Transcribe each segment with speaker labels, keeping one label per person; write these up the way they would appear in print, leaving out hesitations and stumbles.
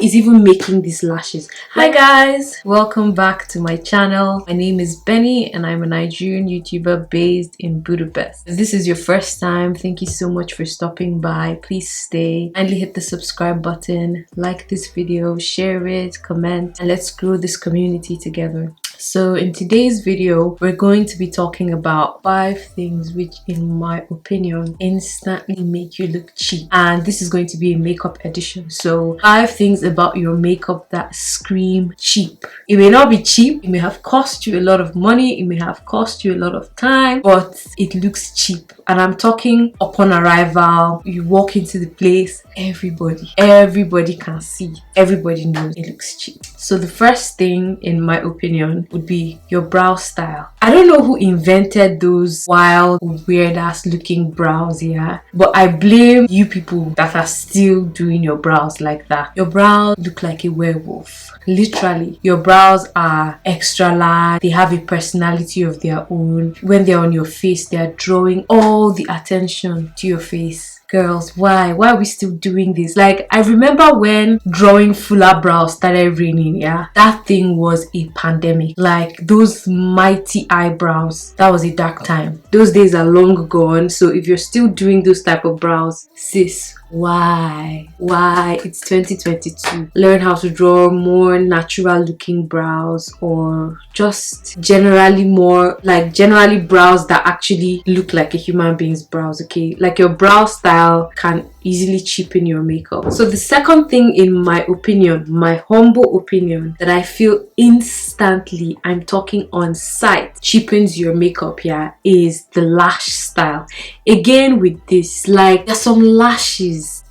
Speaker 1: is even making these lashes? Hi guys, welcome back to my channel. My name is Benny and I'm a Nigerian YouTuber based in Budapest. If this is your first time, thank you so much for stopping by. Please stay. Kindly hit the subscribe button, like this video, share it, comment, and let's grow this community together. So in today's video, we're going to be talking about 5 things which, in my opinion, instantly make you look cheap. And this is going to be a makeup edition. So 5 things about your makeup that scream cheap. It may not be cheap. It may have cost you a lot of money. It may have cost you a lot of time, but it looks cheap. And I'm talking upon arrival. You walk into the place, everybody can see. Everybody knows it looks cheap. So the first thing, in my opinion, would be your brow style. I don't know who invented those wild, weird ass looking brows here, but I blame you people that are still doing your brows like that. Your brows look like a werewolf. Literally, your brows are extra large. They have a personality of their own. When they're on your face, they're drawing all the attention to your face. Girls, why are we still doing this? Like, I remember when drawing fuller brows started raining, yeah, that thing was a pandemic. Like, those mighty eyebrows, that was a dark time. Those days are long gone. So if you're still doing those type of brows, sis, why? It's 2022. Learn how to draw more natural looking brows, or just generally brows that actually look like a human being's brows. Okay, like your brow style can easily cheapen your makeup. So the second thing, in my opinion, my humble opinion, that I feel instantly, I'm talking on sight, cheapens your makeup here, is the lash style. Again with this, like, there's some lashes,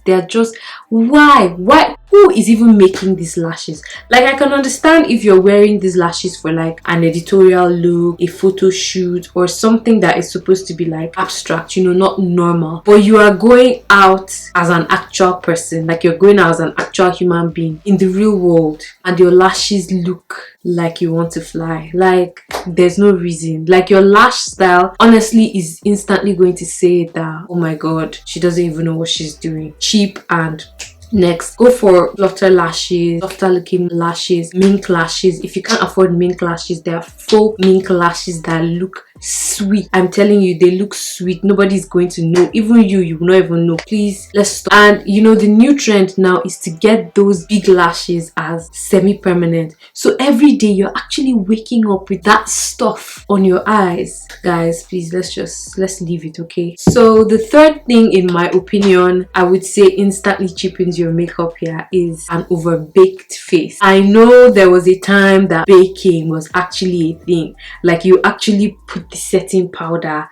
Speaker 1: they're just, why who is even making these lashes? Like, I can understand if you're wearing these lashes for like an editorial look, a photo shoot, or something that is supposed to be like abstract, you know, not normal, but you are going out as an actual person, like you're going out as an actual human being in the real world, and your lashes look like you want to fly. Like, there's no reason. Like, your lash style honestly is instantly going to say that, oh my god, she doesn't even know what she's doing. Cheap. And next, go for softer lashes, softer looking lashes, mink lashes. If you can't afford mink lashes, there are faux mink lashes that look sweet. I'm telling you, they look sweet. Nobody's going to know. Even you will not even know. Please, let's stop. And you know, the new trend now is to get those big lashes as semi-permanent. So every day you're actually waking up with that stuff on your eyes. Guys, please, let's leave it, okay? So the third thing, in my opinion, I would say instantly cheapens your makeup here, is an overbaked face. I know there was a time that baking was actually a thing. Like, you actually put the setting powder,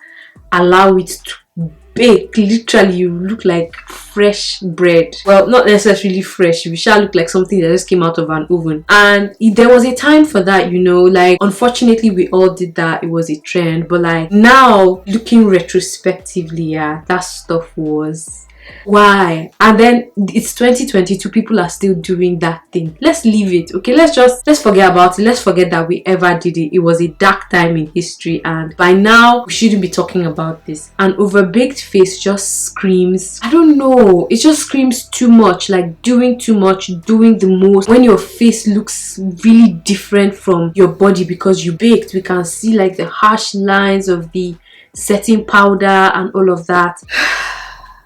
Speaker 1: allow it to bake. Literally, you look like fresh bread. Well, not necessarily fresh, you shall look like something that just came out of an oven. And there was a time for that, you know. Like, unfortunately, we all did that. It was a trend. But like, now, looking retrospectively, yeah, that stuff was, why? And then it's 2022, people are still doing that thing. Let's leave it, okay? Let's forget about it. Let's forget that we ever did it. It was a dark time in history, and by now we shouldn't be talking about this. An overbaked face just screams, I don't know, it just screams too much. Like, doing too much, doing the most. When your face looks really different from your body because you baked, we can see like the harsh lines of the setting powder and all of that.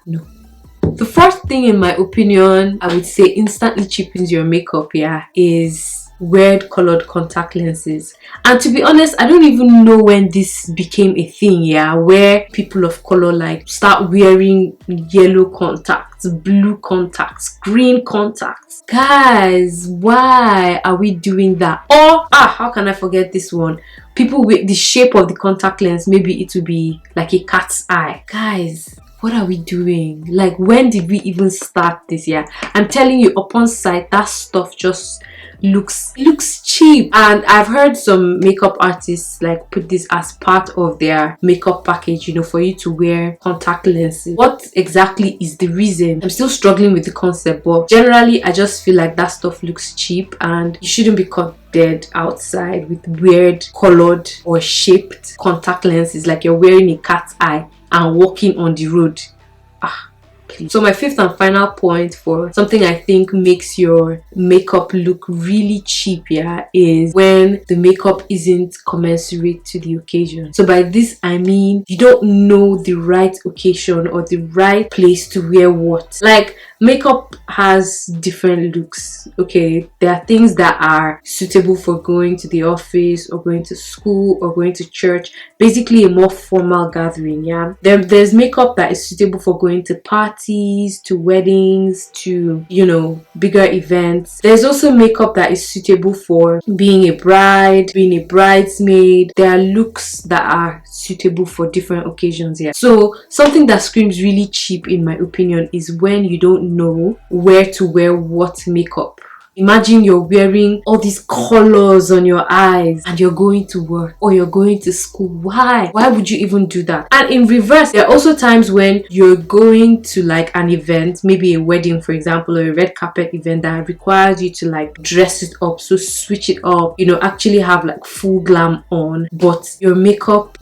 Speaker 1: No. The fourth thing, in my opinion, I would say instantly cheapens your makeup here, is weird colored contact lenses. And to be honest, I don't even know when this became a thing, yeah, where people of color like start wearing yellow contacts, blue contacts, green contacts. Guys, why are we doing that? Or how can I forget this one? People with the shape of the contact lens, maybe it will be like a cat's eye. Guys, what are we doing? Like, when did we even start this? Yeah, I'm telling you, upon sight, that stuff just looks cheap. And I've heard some makeup artists like put this as part of their makeup package, you know, for you to wear contact lenses. What exactly is the reason? I'm still struggling with the concept, but generally I just feel like that stuff looks cheap, and you shouldn't be caught dead outside with weird colored or shaped contact lenses like you're wearing a cat's eye and walking on the road. please. So my fifth and final point for something I think makes your makeup look really cheap, yeah, is when the makeup isn't commensurate to the occasion. So by this I mean you don't know the right occasion or the right place to wear what. Like, makeup has different looks, okay? There are things that are suitable for going to the office or going to school or going to church, basically a more formal gathering, yeah? There's makeup that is suitable for going to parties, to weddings, to, you know, bigger events. There's also makeup that is suitable for being a bride, being a bridesmaid. There are looks that are suitable for different occasions, yeah? So something that screams really cheap in my opinion is when you don't know where to wear what makeup. Imagine you're wearing all these colors on your eyes and you're going to work or you're going to school. Why would you even do that? And in reverse, there are also times when you're going to like an event, maybe a wedding for example, or a red carpet event that requires you to like dress it up, so switch it up, you know, actually have like full glam on, but your makeup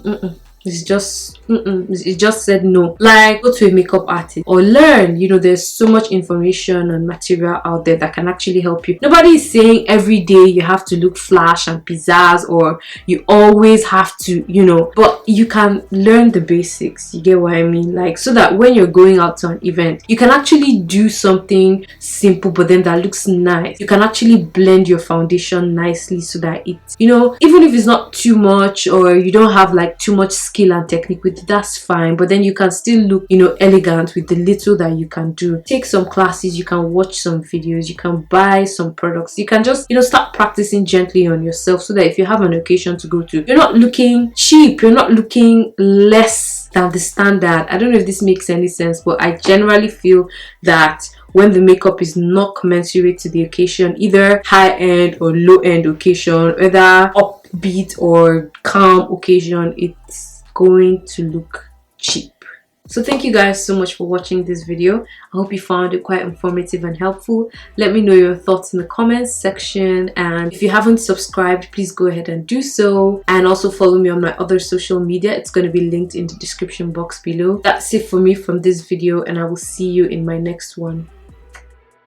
Speaker 1: it's just said no. Like, go to a makeup artist or learn. You know, there's so much information and material out there that can actually help you. Nobody is saying every day you have to look flash and pizzazz or you always have to, you know, but you can learn the basics. You get what I mean? Like, so that when you're going out to an event, you can actually do something simple but then that looks nice. You can actually blend your foundation nicely so that it, you know, even if it's not too much or you don't have like too much skill and technique with it, that's fine, but then you can still look, you know, elegant with the little that you can do. Take some classes, you can watch some videos, you can buy some products, you can just, you know, start practicing gently on yourself so that if you have an occasion to go to, you're not looking cheap, you're not looking less than the standard. I don't know if this makes any sense, but I generally feel that when the makeup is not commensurate to the occasion, either high-end or low-end occasion, whether upbeat or calm occasion, it's going to look cheap. So thank you guys so much for watching this video. I hope you found it quite informative and helpful. Let me know your thoughts in the comments section, and if you haven't subscribed, please go ahead and do so, and also follow me on my other social media. It's going to be linked in the description box below. That's it for me from this video, and I will see you in my next one.